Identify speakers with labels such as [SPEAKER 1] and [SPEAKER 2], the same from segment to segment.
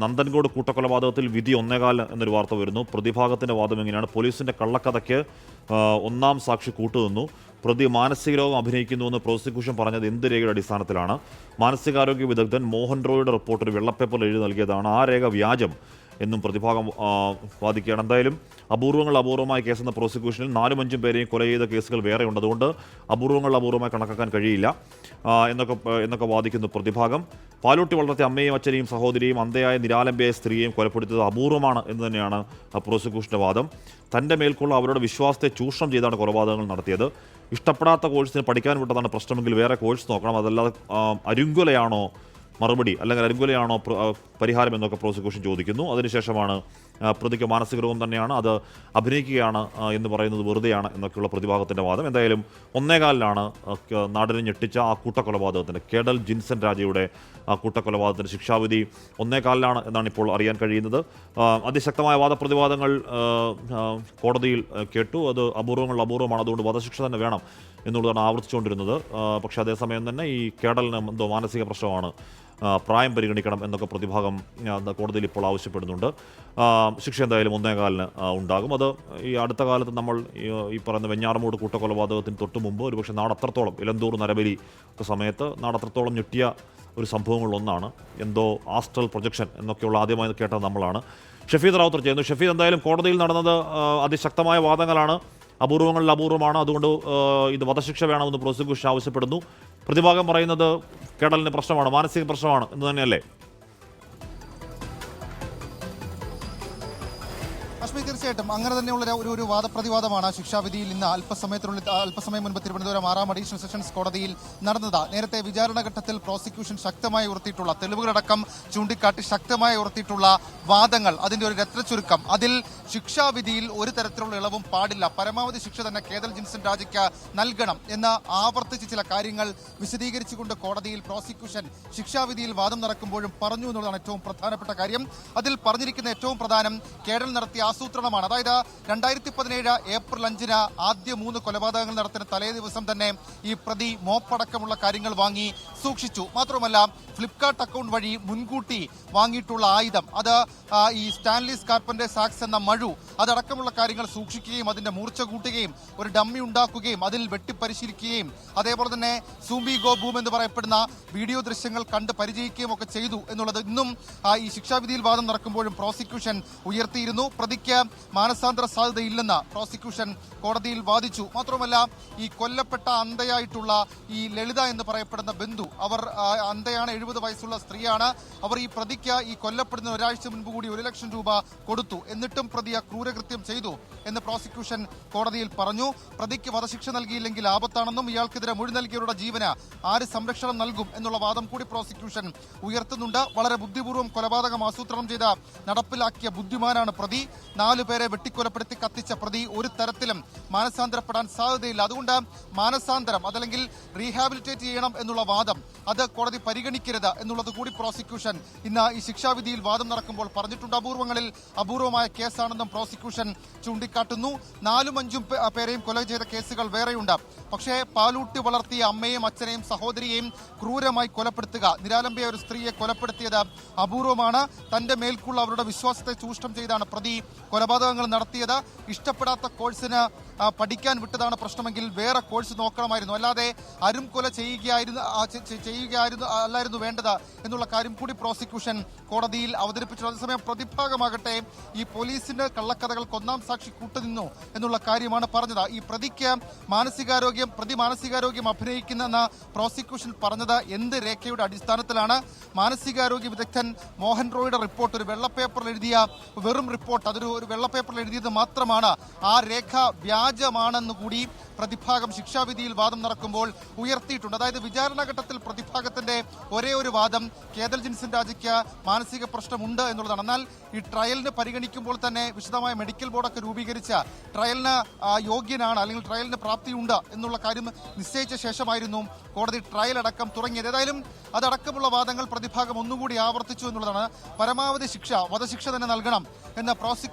[SPEAKER 1] നന്ദൻകോട് കൂട്ടക്കൊലപാതകത്തിൽ വിധി 1.25 എന്നൊരു വാർത്ത വരുന്നു. പ്രതിഭാഗത്തിൻ്റെ വാദം എങ്ങനെയാണ്? പോലീസിൻ്റെ കള്ളക്കഥയ്ക്ക് ഒന്നാം സാക്ഷി കൂട്ടുനിന്നു. പ്രതി മാനസിക രോഗം അഭിനയിക്കുന്നുവെന്ന് പ്രോസിക്യൂഷൻ പറഞ്ഞത് എന്ത് രേഖയുടെ അടിസ്ഥാനത്തിലാണ്? മാനസികാരോഗ്യ വിദഗ്ധൻ മോഹൻ റോയുടെ റിപ്പോർട്ട് ഒരു വെള്ളപ്പേപ്പറിൽ എഴുതി നൽകിയതാണ്. ആ രേഖ വ്യാജം എന്നും പ്രതിഭാഗം വാദിക്കുകയാണ്. എന്തായാലും അപൂർവമായ കേസെന്ന പ്രോസിക്യൂഷനിൽ 4-5 പേരെയും കൊല ചെയ്ത കേസുകൾ വേറെ ഉണ്ട്. അതുകൊണ്ട് അപൂർവമായി കണക്കാക്കാൻ കഴിയില്ല എന്നൊക്കെ വാദിക്കുന്നു പ്രതിഭാഗം. പാലൂട്ടി വളർത്തിയ അമ്മയും അച്ഛനെയും സഹോദരിയും അന്ധയായ നിരാലംബയായ സ്ത്രീയെയും കൊലപ്പെടുത്തിയത് അപൂർവമാണ് എന്ന് തന്നെയാണ് പ്രോസിക്യൂഷൻ്റെ വാദം. തൻ്റെ മേൽക്കുള്ള അവരുടെ വിശ്വാസത്തെ ചൂഷണം ചെയ്താണ് കൊലപാതകങ്ങൾ നടത്തിയത്. ഇഷ്ടപ്പെടാത്ത കോഴ്സിന് പഠിക്കാൻ വിട്ടതാണ് പ്രശ്നമെങ്കിൽ വേറെ കോഴ്സ് നോക്കണം. അതല്ലാതെ അരുങ്കൊലയാണോ മറുപടി, അല്ലെങ്കിൽ അരുങ്കൊലയാണോ പരിഹാരം എന്നൊക്കെ പ്രോസിക്യൂഷൻ ചോദിക്കുന്നു. അതിനുശേഷമാണ് പ്രതിക്ക് മാനസിക രോഗം തന്നെയാണ്, അത് അഭിനയിക്കുകയാണ് എന്ന് പറയുന്നത് വെറുതെയാണ് എന്നൊക്കെയുള്ള പ്രതിഭാഗത്തിൻ്റെ വാദം. എന്തായാലും 1.25-ലാണ് നാടിനെ ഞെട്ടിച്ച ആ കൂട്ടക്കൊലപാതകത്തിന്, കേഡൽ ജിൻസൺ രാജയുടെ ആ കൂട്ടക്കൊലപാതകത്തിന് ശിക്ഷാവിധി 1.25-ലാണ് എന്നാണ് ഇപ്പോൾ അറിയാൻ കഴിയുന്നത്. അതിശക്തമായ വാദപ്രതിവാദങ്ങൾ കോടതിയിൽ കേട്ടു. അത് അപൂർവമാണ്, അതുകൊണ്ട് വധശിക്ഷ തന്നെ വേണം എന്നുള്ളതാണ് ആവർത്തിച്ചുകൊണ്ടിരുന്നത്. പക്ഷേ അതേസമയം തന്നെ ഈ കേഡലിന് എന്തോ മാനസിക പ്രശ്നമാണ്, പ്രായം പരിഗണിക്കണം എന്നൊക്കെ പ്രതിഭാഗം കോടതിയിൽ ഇപ്പോൾ ആവശ്യപ്പെടുന്നുണ്ട്. ശിക്ഷ എന്തായാലും 1.25-ന് ഉണ്ടാകും. അത് ഈ അടുത്ത കാലത്ത് നമ്മൾ ഈ പറയുന്ന വെഞ്ഞാറമൂട് കൂട്ടക്കൊലപാതകത്തിന് തൊട്ട് മുമ്പ് ഒരുപക്ഷെ നാടത്രത്തോളം, ഇലന്തൂർ നരബലി ഒക്കെ സമയത്ത് നാടത്രത്തോളം ഞെട്ടിയ ഒരു സംഭവങ്ങളിലൊന്നാണ്. എന്തോ ആസ്ട്രൽ പ്രൊജക്ഷൻ എന്നൊക്കെയുള്ള ആദ്യമായി കേട്ടത് നമ്മളാണ്. ഷഫീദ് റാവുത്തർ ചെയ്യുന്നു. ഷഫീദ്, എന്തായാലും കോടതിയിൽ നടന്നത് അതിശക്തമായ വാദങ്ങളാണ്, അപൂർവങ്ങളിൽ അപൂർവമാണ്, അതുകൊണ്ട് ഇത് വധശിക്ഷ വേണമെന്ന് പ്രോസിക്യൂഷൻ ആവശ്യപ്പെടുന്നു. പ്രതിഭാഗം പറയുന്നത് കേഡലിന് പ്രശ്നമാണ്, മാനസിക പ്രശ്നമാണ് എന്ന് തന്നെയല്ലേ?
[SPEAKER 2] അശ്മി, തീർച്ചയായിട്ടും അങ്ങനെ തന്നെയുള്ള ഒരു വാദപ്രതിവാദമാണ് ശിക്ഷാവിധിയിൽ ഇന്ന് അല്പസമയം മുൻപ് തിരുവനന്തപുരം 6ാം അഡീഷണൽ സെഷൻസ് കോടതിയിൽ നടന്നത്. നേരത്തെ വിചാരണ ഘട്ടത്തിൽ പ്രോസിക്യൂഷൻ ശക്തമായി ഉയർത്തിയിട്ടുള്ള തെളിവുകളടക്കം ചൂണ്ടിക്കാട്ടി ശക്തമായി ഉയർത്തിയിട്ടുള്ള വാദങ്ങൾ, അതിന്റെ ഒരു രത്നച്ചുരുക്കം, അതിൽ ശിക്ഷാവിധിയിൽ ഒരു തരത്തിലുള്ള ഇളവും പാടില്ല, പരമാവധി ശിക്ഷ തന്നെ കേഡൽ ജിൻസൺ രാജയ്ക്ക് നൽകണം എന്ന് ആവർത്തിച്ച് ചില കാര്യങ്ങൾ വിശദീകരിച്ചുകൊണ്ട് കോടതിയിൽ പ്രോസിക്യൂഷൻ ശിക്ഷാവിധിയിൽ വാദം നടക്കുമ്പോഴും പറഞ്ഞു എന്നുള്ളതാണ് ഏറ്റവും പ്രധാനപ്പെട്ട കാര്യം. അതിൽ പറഞ്ഞിരിക്കുന്ന ഏറ്റവും പ്രധാനം കേഡൽ നടത്തിയ ആസൂത്രണമാണ്. അതായത് 2017 ഏപ്രിൽ 5-ന് ആദ്യ 3 കൊലപാതകങ്ങൾ നടത്തുന്ന തലേ ദിവസം തന്നെ ഈ പ്രതി മോപ്പടക്കമുള്ള കാര്യങ്ങൾ വാങ്ങി സൂക്ഷിച്ചു. മാത്രമല്ല, ഫ്ലിപ്കാർട്ട് അക്കൗണ്ട് വഴി മുൻകൂട്ടി വാങ്ങിയിട്ടുള്ള ആയുധം, അത് ഈ സ്റ്റാൻലി സ്കാർപ്പന്റെ സാക്സ് എന്ന മഴു, അതടക്കമുള്ള കാര്യങ്ങൾ സൂക്ഷിക്കുകയും അതിന്റെ മൂർച്ച കൂട്ടുകയും ഒരു ഡമ്മി ഉണ്ടാക്കുകയും അതിൽ വെട്ടിപ്പരിശീലിക്കുകയും അതേപോലെ തന്നെ സൂംബി ഗോ ബൂം എന്ന് പറയപ്പെടുന്ന വീഡിയോ ദൃശ്യങ്ങൾ കണ്ട് പരിചയിക്കുകയും ഒക്കെ ചെയ്തു എന്നുള്ളത് ഇന്നും ഈ ശിക്ഷാവിധിയിൽ വാദം നടക്കുമ്പോഴും പ്രോസിക്യൂഷൻ ഉയർത്തിയിരുന്നു. പ്രതിക്ക് മാനസാന്തര സാധ്യതയില്ലെന്ന് പ്രോസിക്യൂഷൻ കോടതിയിൽ വാദിച്ചു. മാത്രമല്ല, ഈ കൊല്ലപ്പെട്ട അന്ധയായിട്ടുള്ള ഈ ലളിത എന്ന് പറയപ്പെടുന്ന ബന്ധു, അവർ അന്ധയാണ്, 70 വയസ്സുള്ള സ്ത്രീയാണ്. അവർ ഈ പ്രതിക്ക് ഈ കൊല്ലപ്പെടുന്ന ഒരാഴ്ച മുൻപ് കൂടി 1 ലക്ഷം രൂപ കൊടുത്തു. എന്നിട്ടും പ്രതി ക്രൂരകൃത്യം ചെയ്തു എന്ന് പ്രോസിക്യൂഷൻ കോടതിയിൽ പറഞ്ഞു. പ്രതിക്ക് വധശിക്ഷ നൽകിയില്ലെങ്കിൽ ആപത്താണെന്നും ഇയാൾക്കെതിരെ മൊഴി നൽകിയവരുടെ ജീവന് ആര് സംരക്ഷണം നൽകും എന്നുള്ള വാദം കൂടി പ്രോസിക്യൂഷൻ ഉയർത്തുന്നുണ്ട്. വളരെ ബുദ്ധിപൂർവ്വം കൊലപാതകം ആസൂത്രണം ചെയ്ത് നടപ്പിലാക്കിയ ബുദ്ധിമാനാണ് പ്രതി. 4 പേരെ വെട്ടിക്കൊലപ്പെടുത്തി കത്തിച്ച പ്രതി ഒരു തരത്തിലും മാനസാന്തരപ്പെടാൻ സാധ്യതയില്ല. അതുകൊണ്ട് മാനസാന്തരം അതല്ലെങ്കിൽ റീഹാബിലിറ്റേറ്റ് ചെയ്യണം എന്നുള്ള വാദം അത് കോടതി പരിഗണിക്കരുത് എന്നുള്ളത് കൂടി പ്രോസിക്യൂഷൻ ഇന്ന് ഈ ശിക്ഷാവിധിയിൽ വാദം നടക്കുമ്പോൾ പറഞ്ഞിട്ടുണ്ട്. അപൂർവമായ കേസാണെന്നും പ്രോസിക്യൂഷൻ ചൂണ്ടിക്കാട്ടുന്നു. 4-5 പേരെയും കൊല ചെയ്ത കേസുകൾ വേറെയുണ്ട്. പക്ഷേ പാലൂട്ടി വളർത്തിയ അമ്മയെയും അച്ഛനെയും സഹോദരിയെയും ക്രൂരമായി കൊലപ്പെടുത്തുക, നിരാലംബയ ഒരു സ്ത്രീയെ കൊലപ്പെടുത്തിയത് അപൂർവമാണ്. തന്റെ മേൽക്കുള്ള അവരുടെ വിശ്വാസത്തെ ചൂഷണം ചെയ്താണ് പ്രതി കൊലപാതകങ്ങൾ നടത്തിയത്. ഇഷ്ടപ്പെടാത്ത കോഴ്സിന് പഠിക്കാൻ വിട്ടതാണ് പ്രശ്നമെങ്കിൽ വേറെ കോഴ്സ് നോക്കണമായിരുന്നു, അല്ലാതെ അരും കൊല അല്ലായിരുന്നു വേണ്ടത് എന്നുള്ള കാര്യം കൂടി പ്രോസിക്യൂഷൻ കോടതിയിൽ അവതരിപ്പിച്ചു. അതേസമയം പ്രതിഭാഗമാകട്ടെ ഈ പോലീസിന്റെ കള്ളക്കഥകൾക്ക് 1-ാം സാക്ഷി കൂട്ടുനിന്നു എന്നുള്ള കാര്യമാണ് പറഞ്ഞത്. ഈ പ്രതിക്ക് മാനസികാരോഗ്യം അഭിനയിക്കുന്നെന്ന് പ്രോസിക്യൂഷൻ പറഞ്ഞത് എന്ത് രേഖയുടെ അടിസ്ഥാനത്തിലാണ്? മാനസികാരോഗ്യ വിദഗ്ധൻ മോഹൻ റോയുടെ റിപ്പോർട്ട്, ഒരു വെള്ളപ്പേപ്പറിൽ എഴുതിയ വെറും റിപ്പോർട്ട്, അതൊരു വെള്ളപ്പേപ്പറിൽ എഴുതിയത് മാത്രമാണ്. ആ രേഖ വ്യാജമാണെന്ന് കൂടി പ്രതിഭാഗം ശിക്ഷാവിധിയിൽ വാദം നടക്കുമ്പോൾ ഉയർത്തിയിട്ടുണ്ട്. അതായത് വിചാരണഘട്ടത്തിൽ പ്രതിഭാഗത്തിന്റെ ഒരേ ഒരു വാദം കേഡൽ ജിൻസൺ രാജയ്ക്ക് മാനസിക പ്രശ്നമുണ്ട് എന്നുള്ളതാണ്. എന്നാൽ ഈ ട്രയലിന് പരിഗണിക്കുമ്പോൾ തന്നെ വിശദമായ മെഡിക്കൽ ബോർഡൊക്കെ രൂപീകരിച്ച ട്രയലിന് യോഗ്യനാണ് അല്ലെങ്കിൽ ട്രയലിന് പ്രാപ്തിയുണ്ട് എന്നുള്ള കാര്യം നിശ്ചയിച്ച ശേഷമായിരുന്നു കോടതി ട്രയൽ അടക്കം തുടങ്ങിയത്. ഏതായാലും അതടക്കമുള്ള വാദങ്ങൾ പ്രതിഭാഗം ഒന്നുകൂടി ആവർത്തിച്ചു എന്നുള്ളതാണ്. പരമാവധി ശിക്ഷ, വധശിക്ഷ തന്നെ നൽകണം എന്ന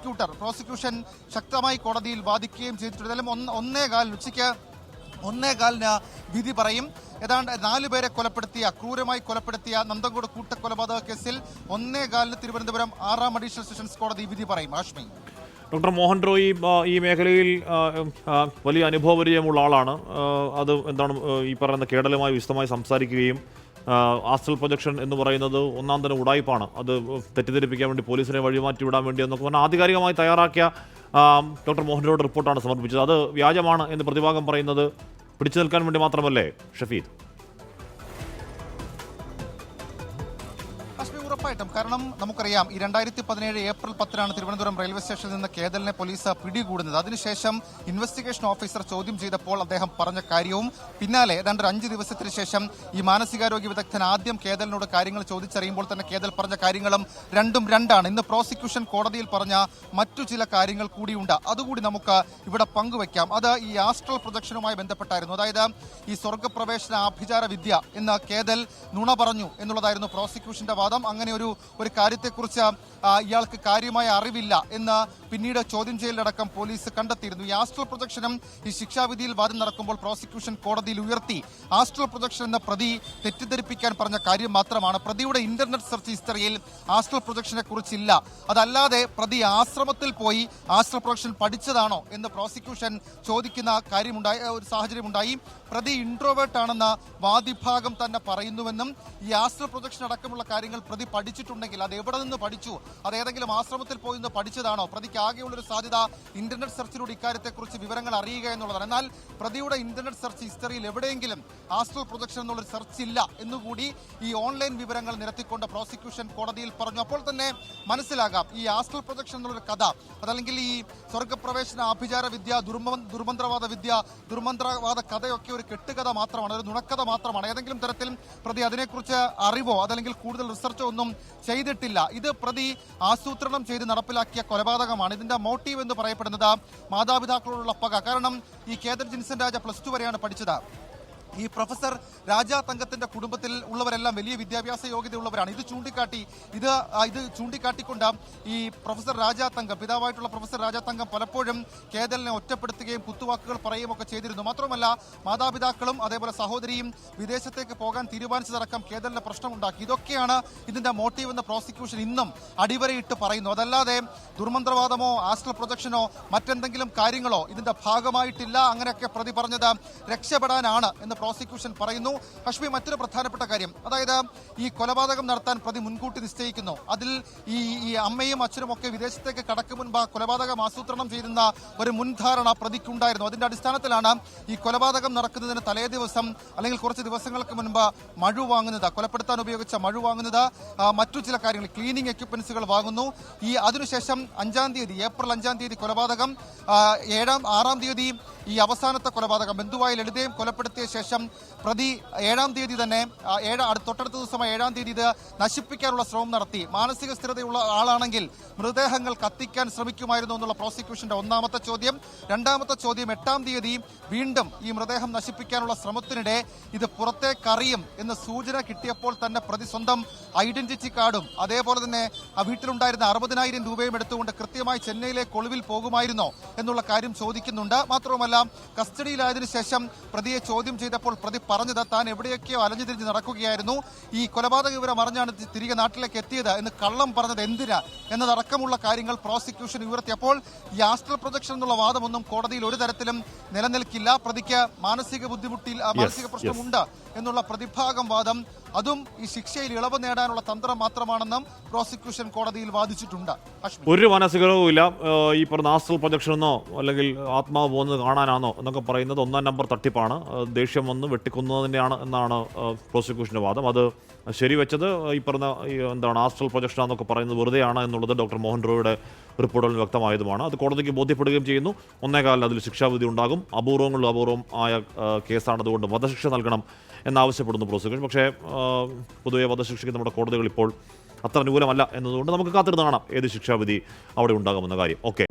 [SPEAKER 2] പ്രോസിക്യൂഷൻ ശക്തമായി കോടതിയിൽ വാദിക്കുകയും ചെയ്തിട്ടുണ്ട്. ഏതായാലും 1:15 ഉച്ചയ്ക്ക് 1:15 വിധി പറയും. ഏതാണ്ട് 4 പേരെ ക്രൂരമായി കൊലപ്പെടുത്തിയ നന്തങ്കോട് കൂട്ടക്കൊലപാതക കേസിൽ 1:15 തിരുവനന്തപുരം 6ാം അഡീഷണൽ സെഷൻസ് കോടതി വിധി പറയും. ആഷ്മി.
[SPEAKER 1] ഡോക്ടർ മോഹൻ റോയ് ഈ മേഖലയിൽ വലിയ അനുഭവപരിചയമുള്ള ആളാണ്. അത് എന്താണ് ഈ പറയുന്ന കേഡലുമായി വിശദമായി സംസാരിക്കുകയും ആസ്ട്രൽ പ്രൊജക്ഷൻ എന്ന് പറയുന്നത് ഒന്നാം തന്നെ ഉടായ്പാണ്, അത് തെറ്റിദ്ധരിപ്പിക്കാൻ വേണ്ടി പോലീസിനെ വഴിമാറ്റി വിടാൻ വേണ്ടി എന്നൊക്കെ പറഞ്ഞാൽ ആധികാരികമായി തയ്യാറാക്കിയ ഡോക്ടർ മോഹൻ റോയുടെ റിപ്പോർട്ടാണ് സമർപ്പിച്ചത്. അത് വ്യാജമാണ് എന്ന് പ്രതിഭാഗം പറയുന്നത് പിടിച്ചു നിൽക്കാൻ വേണ്ടി മാത്രമല്ലേ ഷഫീദ്?
[SPEAKER 2] ഉറപ്പായിട്ടും. കാരണം നമുക്കറിയാം, ഈ 2017 ഏപ്രിൽ 10 തിരുവനന്തപുരം റെയിൽവേ സ്റ്റേഷനിൽ നിന്ന് കേദലിനെ പോലീസ് പിടികൂടുന്നത്. അതിനുശേഷം ഇൻവെസ്റ്റിഗേഷൻ ഓഫീസർ ചോദ്യം ചെയ്തപ്പോൾ അദ്ദേഹം പറഞ്ഞ കാര്യവും പിന്നാലെ ഏതാണ്ട് 5 ദിവസത്തിന് ശേഷം ഈ മാനസികാരോഗ്യ വിദഗ്ധൻ ആദ്യം കേദലിനോട് കാര്യങ്ങൾ ചോദിച്ചറിയുമ്പോൾ തന്നെ കേദൽ പറഞ്ഞ കാര്യങ്ങളും രണ്ടും രണ്ടാണ്. ഇന്ന് പ്രോസിക്യൂഷൻ കോടതിയിൽ പറഞ്ഞ മറ്റു ചില കാര്യങ്ങൾ കൂടിയുണ്ട്, അതുകൂടി നമുക്ക് ഇവിടെ പങ്കുവയ്ക്കാം. അത് ഈ ആസ്ട്രൽ പ്രൊജക്ഷനുമായി ബന്ധപ്പെട്ടായിരുന്നു. അതായത് ഈ സ്വർഗപ്രവേശന ആഭിചാര വിദ്യ എന്ന് കേദൽ നുണ പറഞ്ഞു എന്നുള്ളതായിരുന്നു പ്രോസിക്യൂഷന്റെ വാദം. അങ്ങനെ ഒരു കാര്യത്തെക്കുറിച്ച് ഇയാൾക്ക് കാര്യമായ അറിവില്ല എന്ന് പിന്നീട് ചോദ്യം ചെയ്യലടക്കം പോലീസ് കണ്ടെത്തിയിരുന്നു. ഈ ആസ്ട്രൽ പ്രൊജക്ഷനും ഈ ശിക്ഷാവിധിയിൽ വാദം നടക്കുമ്പോൾ പ്രോസിക്യൂഷൻ കോടതിയിൽ ഉയർത്തി. ആസ്ട്രൽ പ്രൊജക്ഷൻ എന്ന പ്രതി തെറ്റിദ്ധരിപ്പിക്കാൻ പറഞ്ഞ കാര്യം മാത്രമാണ്. പ്രതിയുടെ ഇന്റർനെറ്റ് സെർച്ച് ഹിസ്റ്ററിയിൽ ആസ്ട്രൽ പ്രൊജക്ഷനെ കുറിച്ചില്ല. അതല്ലാതെ പ്രതി ആശ്രമത്തിൽ പോയി ആസ്ട്രൽ പ്രൊജക്ഷൻ പഠിച്ചതാണോ എന്ന് പ്രോസിക്യൂഷൻ ചോദിക്കുന്ന കാര്യമുണ്ടായി, ഒരു സാഹചര്യമുണ്ടായി. പ്രതി ഇൻട്രോവേർട്ട് ആണെന്ന് വാദിഭാഗം തന്നെ പറയുന്നുവെന്നും ഈ ആസ്ട്രൽ പ്രൊജക്ഷൻ അടക്കമുള്ള കാര്യങ്ങൾ പ്രതി പഠിച്ചിട്ടുണ്ടെങ്കിൽ അത് എവിടെ നിന്ന് പഠിച്ചു, അത് ഏതെങ്കിലും ആശ്രമത്തിൽ പോയി നിന്ന് പഠിച്ചതാണോ? പ്രതിക്ക് ആകെയുള്ളൊരു സാധ്യത ഇന്റർനെറ്റ് സെർച്ചിലൂടെ ഇക്കാര്യത്തെക്കുറിച്ച് വിവരങ്ങൾ അറിയുക എന്നുള്ളതാണ്. എന്നാൽ പ്രതിയുടെ ഇന്റർനെറ്റ് സെർച്ച് ഹിസ്റ്ററിയിൽ എവിടെയെങ്കിലും ആസ്ട്രൽ പ്രൊജക്ഷൻ എന്നുള്ളൊരു സെർച്ച് ഇല്ല എന്നുകൂടി ഈ ഓൺലൈൻ വിവരങ്ങൾ നിരത്തിക്കൊണ്ട് പ്രോസിക്യൂഷൻ കോടതിയിൽ പറഞ്ഞു. അപ്പോൾ തന്നെ മനസ്സിലാകാം ഈ ആസ്ട്രൽ പ്രൊജക്ഷൻ എന്നുള്ളൊരു കഥ, അതല്ലെങ്കിൽ ഈ സ്വർഗപ്രവേശന ആഭിചാര വിദ്യ, ദുർമന്ത്രവാദ വിദ്യ, ദുർമന്ത്രവാദ കഥയൊക്കെ ഒരു കെട്ടുകഥ മാത്രമാണ്, ഒരു നുണക്കഥ മാത്രമാണ്. ഏതെങ്കിലും തരത്തിൽ പ്രതി അതിനെക്കുറിച്ച് അറിവോ അതല്ലെങ്കിൽ കൂടുതൽ റിസർച്ചോ ഒന്നും ചെയ്തിട്ടില്ല. ഇത് പ്രതി ആസൂത്രണം ചെയ്ത് നടപ്പിലാക്കിയ കൊലപാതകമാണ്. ഇതിന്റെ മോട്ടീവ് എന്ന് പറയപ്പെടുന്നത് മാതാപിതാക്കളോടുള്ള പക. കാരണം ഈ കേദർ ജിൻസൺ രാജ +2 വരെയാണ് പഠിച്ചത്. ഈ പ്രൊഫസർ രാജാ തങ്കത്തിന്റെ കുടുംബത്തിൽ ഉള്ളവരെല്ലാം വലിയ വിദ്യാഭ്യാസ യോഗ്യതയുള്ളവരാണ്. ഇത് ചൂണ്ടിക്കാട്ടിക്കൊണ്ട് ഈ പ്രൊഫസർ രാജാ തങ്കം, പിതാവായിട്ടുള്ള പ്രൊഫസർ രാജാ തങ്കം പലപ്പോഴും കേദലിനെ ഒറ്റപ്പെടുത്തുകയും കുത്തുവാക്കുകൾ പറയുകയും ഒക്കെ ചെയ്തിരുന്നു. മാത്രമല്ല മാതാപിതാക്കളും അതേപോലെ സഹോദരിയും വിദേശത്തേക്ക് പോകാൻ തീരുമാനിച്ചതടക്കം കേദലിന് പ്രശ്നമുണ്ടാക്കി. ഇതൊക്കെയാണ് ഇതിന്റെ മോട്ടീവ് എന്ന് പ്രോസിക്യൂഷൻ ഇന്നും അടിവരയിട്ട് പറയുന്നു. അതല്ലാതെ ദുർമന്ത്രവാദമോ ആസ്ട്രൽ പ്രൊജക്ഷനോ മറ്റെന്തെങ്കിലും കാര്യങ്ങളോ ഇതിന്റെ ഭാഗമായിട്ടില്ല. അങ്ങനെയൊക്കെ പ്രതി പറഞ്ഞത് രക്ഷപ്പെടാനാണ് എന്ന് പ്രോസിക്യൂഷൻ പറയുന്നു. ഹഷ്മി, മറ്റൊരു പ്രധാനപ്പെട്ട കാര്യം, അതായത് ഈ കൊലപാതകം നടത്താൻ പ്രതി മുൻകൂട്ടി നിശ്ചയിക്കുന്നു. അതിൽ ഈ അമ്മയും അച്ഛനും ഒക്കെ വിദേശത്തേക്ക് കടക്കും മുൻപ് കൊലപാതകം ആസൂത്രണം ചെയ്യുന്ന ഒരു മുൻധാരണ പ്രതിക്കുണ്ടായിരുന്നു. അതിന്റെ അടിസ്ഥാനത്തിലാണ് ഈ കൊലപാതകം നടക്കുന്നതിന് തലേ ദിവസം അല്ലെങ്കിൽ കുറച്ച് ദിവസങ്ങൾക്ക് മുൻപ് മഴു വാങ്ങുന്നത്, കൊലപ്പെടുത്താൻ ഉപയോഗിച്ച മഴു വാങ്ങുന്നത്, മറ്റു ചില കാര്യങ്ങൾ ക്ലീനിങ് എക്യുപ്മെന്റ്സുകൾ വാങ്ങുന്നു. അതിനുശേഷം ഏപ്രിൽ 5-ാം തീയതി കൊലപാതകം, 6-ാം തീയതി ഈ അവസാനത്തെ കൊലപാതകം ബന്ധുവായ ലളിതയും കൊലപ്പെടുത്തിയ ശേഷം പ്രതി 7-ാം തീയതി തന്നെ തൊട്ടടുത്ത ദിവസമായ 7-ാം തീയതി ഇത് നശിപ്പിക്കാനുള്ള ശ്രമം നടത്തി. മാനസിക സ്ഥിരതയുള്ള ആളാണെങ്കിൽ മൃതദേഹങ്ങൾ കത്തിക്കാൻ ശ്രമിക്കുമായിരുന്നു എന്നുള്ള പ്രോസിക്യൂഷന്റെ ഒന്നാമത്തെ ചോദ്യം. രണ്ടാമത്തെ ചോദ്യം, 8-ാം തീയതി വീണ്ടും ഈ മൃതദേഹം നശിപ്പിക്കാനുള്ള ശ്രമത്തിനിടെ ഇത് പുറത്തേക്കറിയും എന്ന് സൂചന കിട്ടിയപ്പോൾ തന്നെ പ്രതി സ്വന്തം ഐഡന്റിറ്റി കാർഡും അതേപോലെ തന്നെ ആ വീട്ടിലുണ്ടായിരുന്ന 60,000 രൂപയും എടുത്തുകൊണ്ട് കൃത്യമായി ചെന്നൈയിലേക്ക് ഒളിവിൽ പോകുമായിരുന്നോ എന്നുള്ള കാര്യം ചോദിക്കുന്നുണ്ട്. മാത്രവുമല്ല കസ്റ്റഡിയിലായതിനു ശേഷം പ്രതിയെ ചോദ്യം ചെയ്തപ്പോൾ പ്രതി പറഞ്ഞത് താൻ എവിടെയൊക്കെയോ അലഞ്ഞു തിരിഞ്ഞ് നടക്കുകയായിരുന്നു, ഈ കൊലപാതക വിവരം അറിഞ്ഞാണ് തിരികെ നാട്ടിലേക്ക് എത്തിയത് എന്ന് കള്ളം പറഞ്ഞത് എന്തിന് എന്നതടക്കമുള്ള കാര്യങ്ങൾ പ്രോസിക്യൂഷൻ ഉയർത്തിയപ്പോൾ ഈ ആസ്ട്രൽ പ്രൊജക്ഷൻ എന്നുള്ള വാദമൊന്നും കോടതിയിൽ ഒരു തരത്തിലും നിലനിൽക്കില്ല. പ്രതിക്ക് മാനസിക പ്രശ്നമുണ്ട് എന്നുള്ള പ്രതിഭാഗം വാദം, അതും ഈ ശിക്ഷയിൽ ഇളവ് നേടാനുള്ള തന്ത്രം മാത്രമാണെന്നും പ്രോസിക്യൂഷൻ കോടതിയിൽ വാദിച്ചിട്ടുണ്ട്.
[SPEAKER 1] ഒരു മാനസികവും ഇല്ല. ഈ പറഞ്ഞ ആസ്ട്രൽ പ്രൊജക്ഷൻ എന്നോ അല്ലെങ്കിൽ ആത്മാവ് പോകുന്നത് കാണാനാണോ എന്നൊക്കെ പറയുന്നത് 1-ാം നമ്പർ തട്ടിപ്പാണ്. ദേഷ്യം വന്ന് വെട്ടിക്കൊന്നതിൻ്റെയാണ് എന്നാണ് പ്രോസിക്യൂഷൻ്റെ വാദം. അത് ശരിവെച്ചത് ഈ പറഞ്ഞ ആസ്ട്രൽ പ്രൊജക്ഷൻ എന്നൊക്കെ പറയുന്നത് വെറുതെയാണ് എന്നുള്ളത് ഡോക്ടർ മോഹൻ റോയുടെ റിപ്പോർട്ടുകളിൽ വ്യക്തമായതുമാണ്. അത് കോടതിക്ക് ബോധ്യപ്പെടുകയും ചെയ്യുന്നു. 1:15 അതിൽ ശിക്ഷാവിധി ഉണ്ടാകും. അപൂർവം ആയ കേസാണ്, അതുകൊണ്ട് വധശിക്ഷ നൽകണം എന്നാവശ്യപ്പെടുന്നു പ്രോസിക്യൂഷൻ. പക്ഷേ പൊതുവെ വധശിക്ഷയ്ക്ക് നമ്മുടെ കോടതികൾ ഇപ്പോൾ അത്ര അനുകൂലമല്ല എന്നതുകൊണ്ട് നമുക്ക് കാത്തിരുന്ന് കാണാം ഏത് ശിക്ഷാവിധി അവിടെ ഉണ്ടാകുമെന്ന കാര്യം. ഓക്കെ.